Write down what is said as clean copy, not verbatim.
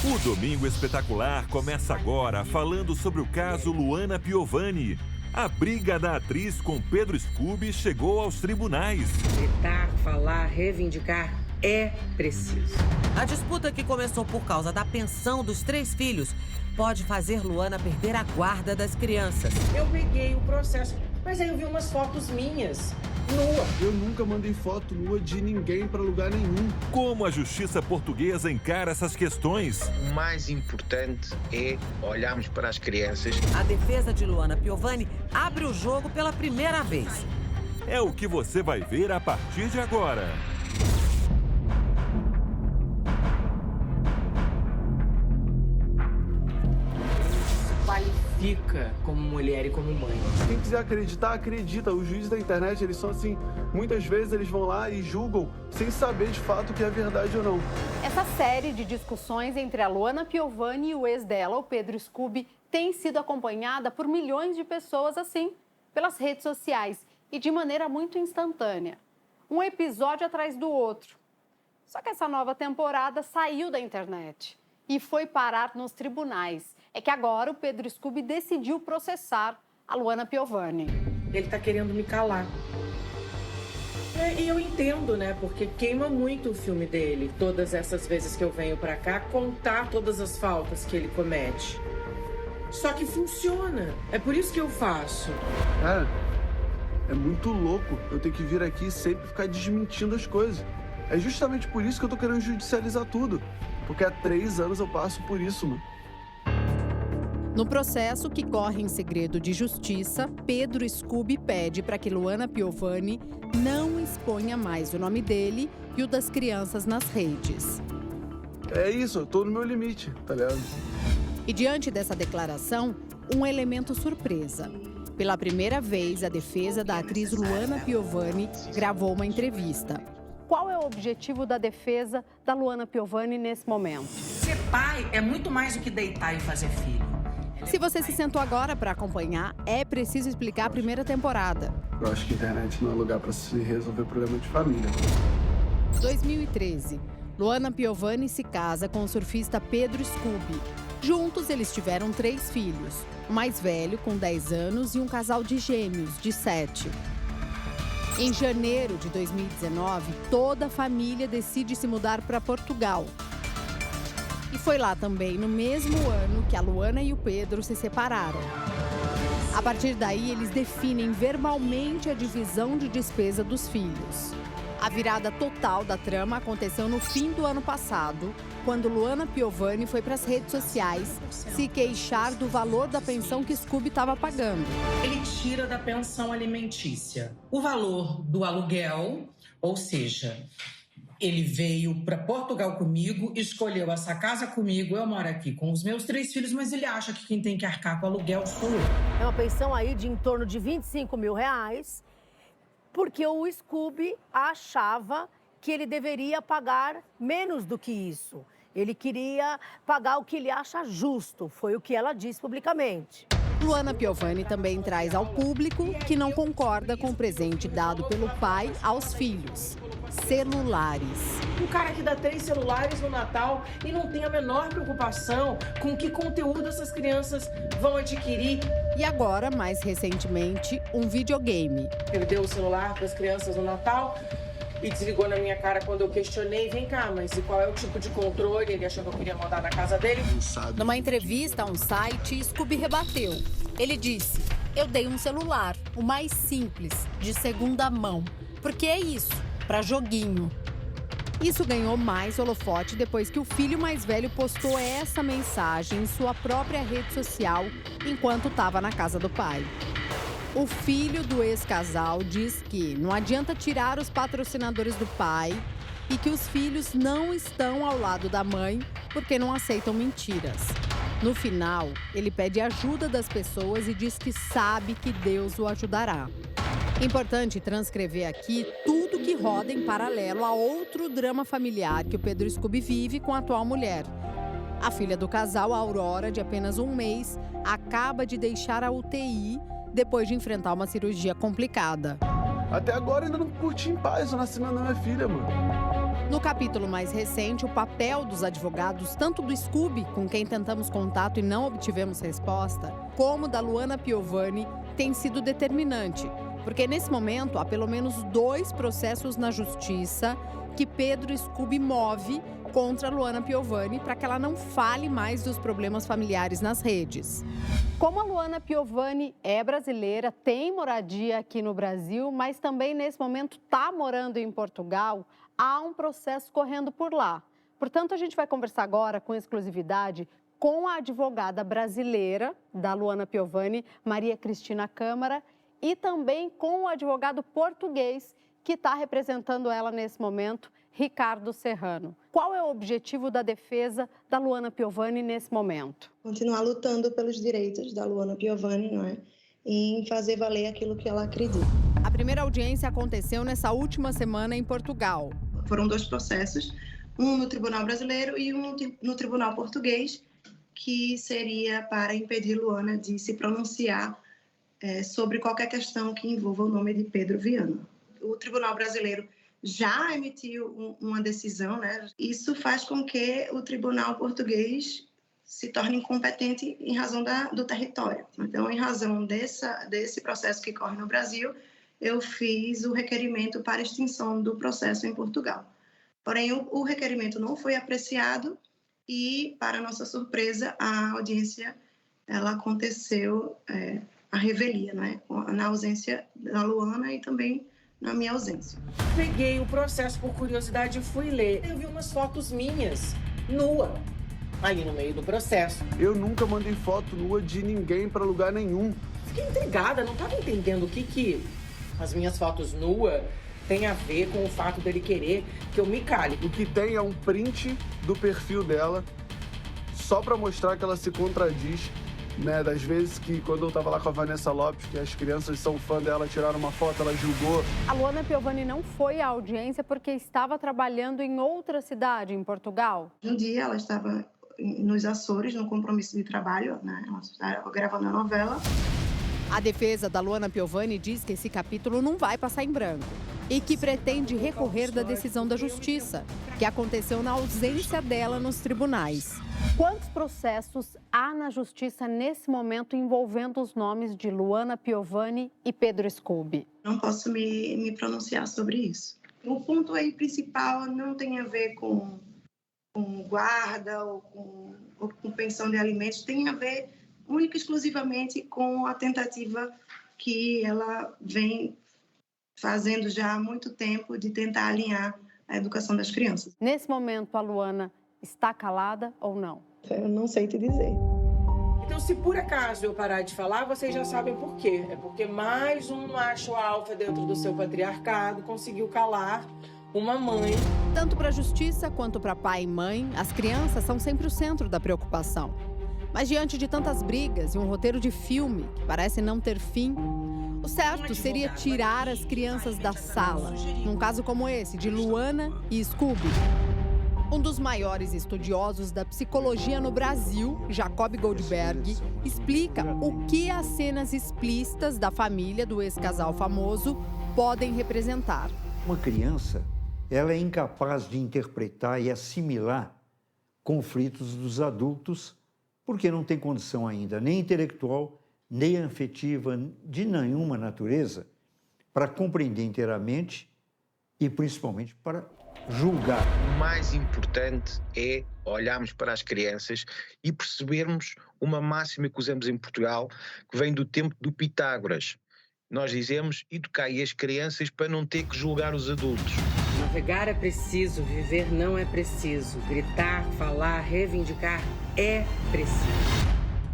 O Domingo Espetacular começa agora falando sobre o caso Luana Piovani. A briga da atriz com Pedro Scooby chegou aos tribunais. Gritar, falar, reivindicar é preciso. A disputa que começou por causa da pensão dos 3 filhos pode fazer Luana perder a guarda das crianças. Eu peguei o processo, mas aí eu vi umas fotos minhas, nua. Eu nunca mandei foto nua de ninguém para lugar nenhum. Como a justiça portuguesa encara essas questões? O mais importante é olharmos para as crianças. A defesa de Luana Piovani abre o jogo pela primeira vez. É o que você vai ver a partir de agora. Qualifica como mulher e como mãe. Quem quiser acreditar, acredita. Os juízes da internet, eles são assim, muitas vezes eles vão lá e julgam sem saber de fato o que é verdade ou não. Essa série de discussões entre a Luana Piovani e o ex dela, o Pedro Scooby, tem sido acompanhada por milhões de pessoas assim, pelas redes sociais e de maneira muito instantânea. Um episódio atrás do outro. Só que essa nova temporada saiu da internet e foi parar nos tribunais. É que agora o Pedro Scooby decidiu processar a Luana Piovani. Ele tá querendo me calar. E eu entendo, né? Porque queima muito o filme dele. Todas essas vezes que eu venho pra cá, contar todas as faltas que ele comete. Só que funciona. É por isso que eu faço. Cara, é muito louco eu ter que vir aqui e sempre ficar desmentindo as coisas. É justamente por isso que eu tô querendo judicializar tudo. Porque há 3 anos eu passo por isso, mano. No processo, que corre em segredo de justiça, Pedro Scooby pede para que Luana Piovani não exponha mais o nome dele e o das crianças nas redes. É isso, eu tô no meu limite, tá ligado? E diante dessa declaração, um elemento surpresa. Pela primeira vez, a defesa da atriz Luana Piovani gravou uma entrevista. Qual é o objetivo da defesa da Luana Piovani nesse momento? Ser pai é muito mais do que deitar e fazer filho. Se você se sentou agora para acompanhar, é preciso explicar a primeira temporada. Eu acho que a internet não é lugar pra se resolver problema de família. 2013. Luana Piovani se casa com o surfista Pedro Scooby. Juntos, eles tiveram 3 filhos. O mais velho, com 10 anos, e um casal de gêmeos, de 7. Em janeiro de 2019, toda a família decide se mudar para Portugal. E foi lá também, no mesmo ano, que a Luana e o Pedro se separaram. A partir daí, eles definem verbalmente a divisão de despesa dos filhos. A virada total da trama aconteceu no fim do ano passado, quando Luana Piovani foi para as redes sociais se queixar do valor da pensão que Scooby estava pagando. Ele tira da pensão alimentícia o valor do aluguel, ou seja, ele veio para Portugal comigo, escolheu essa casa comigo, eu moro aqui com os meus 3 filhos, mas ele acha que quem tem que arcar com o aluguel sou eu. É uma pensão aí de em torno de R$25 mil, porque o Scooby achava que ele deveria pagar menos do que isso. Ele queria pagar o que ele acha justo, foi o que ela disse publicamente. Luana Piovani também traz ao público que não concorda com o presente dado pelo pai aos filhos: celulares. Um cara que dá 3 celulares no Natal e não tem a menor preocupação com que conteúdo essas crianças vão adquirir. E agora, mais recentemente, um videogame. Ele deu o celular para as crianças no Natal e desligou na minha cara quando eu questionei. Vem cá, mas e qual é o tipo de controle? Ele achou que eu queria mandar na casa dele. Numa entrevista a um site, Scooby rebateu. Ele disse: eu dei um celular, o mais simples, de segunda mão. Porque é isso, para joguinho. Isso ganhou mais holofote depois que o filho mais velho postou essa mensagem em sua própria rede social enquanto estava na casa do pai. O filho do ex-casal diz que não adianta tirar os patrocinadores do pai e que os filhos não estão ao lado da mãe porque não aceitam mentiras. No final, ele pede ajuda das pessoas e diz que sabe que Deus o ajudará. Importante transcrever aqui tudo que roda em paralelo a outro drama familiar que o Pedro Scooby vive com a atual mulher. A filha do casal, a Aurora, de apenas 1 mês, acaba de deixar a UTI depois de enfrentar uma cirurgia complicada. Até agora ainda não curti em paz o nascimento da minha filha, mano. No capítulo mais recente, o papel dos advogados, tanto do Scooby, com quem tentamos contato e não obtivemos resposta, como da Luana Piovani, tem sido determinante. Porque nesse momento há pelo menos 2 processos na justiça que Pedro Scooby move contra a Luana Piovani para que ela não fale mais dos problemas familiares nas redes. Como a Luana Piovani é brasileira, tem moradia aqui no Brasil, mas também nesse momento está morando em Portugal, há um processo correndo por lá. Portanto, a gente vai conversar agora com exclusividade com a advogada brasileira da Luana Piovani, Maria Cristina Câmara, e também com o advogado português que está representando ela nesse momento, Ricardo Serrano. Qual é o objetivo da defesa da Luana Piovani nesse momento? Continuar lutando pelos direitos da Luana Piovani, não é? E em fazer valer aquilo que ela acredita. A primeira audiência aconteceu nessa última semana em Portugal. Foram 2 processos, um no Tribunal Brasileiro e um no Tribunal Português, que seria para impedir Luana de se pronunciar sobre qualquer questão que envolva o nome de Pedro Viana. O Tribunal Brasileiro já emitiu uma decisão, né? Isso faz com que o Tribunal Português se torne incompetente em razão do território. Então, em razão desse processo que corre no Brasil, eu fiz o requerimento para extinção do processo em Portugal. Porém, o requerimento não foi apreciado e, para nossa surpresa, a audiência ela aconteceu a revelia, né? Na ausência da Luana e também na minha ausência. Peguei o processo por curiosidade e fui ler. Eu vi umas fotos minhas, nua, aí no meio do processo. Eu nunca mandei foto nua de ninguém para lugar nenhum. Fiquei intrigada, não estava entendendo o que as minhas fotos nuas têm a ver com o fato dele querer que eu me cale. O que tem é um print do perfil dela, só para mostrar que ela se contradiz, né? Das vezes que, quando eu tava lá com a Vanessa Lopes, que as crianças são fã dela, tiraram uma foto, ela julgou. A Luana Piovani não foi à audiência porque estava trabalhando em outra cidade, em Portugal? Um dia ela estava nos Açores, no compromisso de trabalho, né? Ela estava gravando a novela. A defesa da Luana Piovani diz que esse capítulo não vai passar em branco e que pretende recorrer da decisão da Justiça, que aconteceu na ausência dela nos tribunais. Quantos processos há na Justiça nesse momento envolvendo os nomes de Luana Piovani e Pedro Scooby? Não posso me pronunciar sobre isso. O ponto aí principal não tem a ver com guarda ou com pensão de alimentos, tem a ver única e exclusivamente com a tentativa que ela vem fazendo já há muito tempo de tentar alinhar a educação das crianças. Nesse momento, a Luana está calada ou não? Eu não sei te dizer. Então, se por acaso eu parar de falar, vocês já sabem por quê. É porque mais um macho alfa dentro do seu patriarcado conseguiu calar uma mãe. Tanto para a Justiça quanto para pai e mãe, as crianças são sempre o centro da preocupação. Mas diante de tantas brigas e um roteiro de filme que parece não ter fim, o certo seria tirar as crianças da sala, num caso como esse, de Luana e Scooby. Um dos maiores estudiosos da psicologia no Brasil, Jacob Goldberg, explica o que as cenas explícitas da família do ex-casal famoso podem representar. Uma criança, ela é incapaz de interpretar e assimilar conflitos dos adultos porque não tem condição ainda nem intelectual, nem afetiva, de nenhuma natureza, para compreender inteiramente e, principalmente, para julgar. O mais importante é olharmos para as crianças e percebermos uma máxima que usamos em Portugal, que vem do tempo do Pitágoras. Nós dizemos, educai as crianças para não ter que julgar os adultos. Navegar é preciso, viver não é preciso. Gritar, falar, reivindicar é preciso.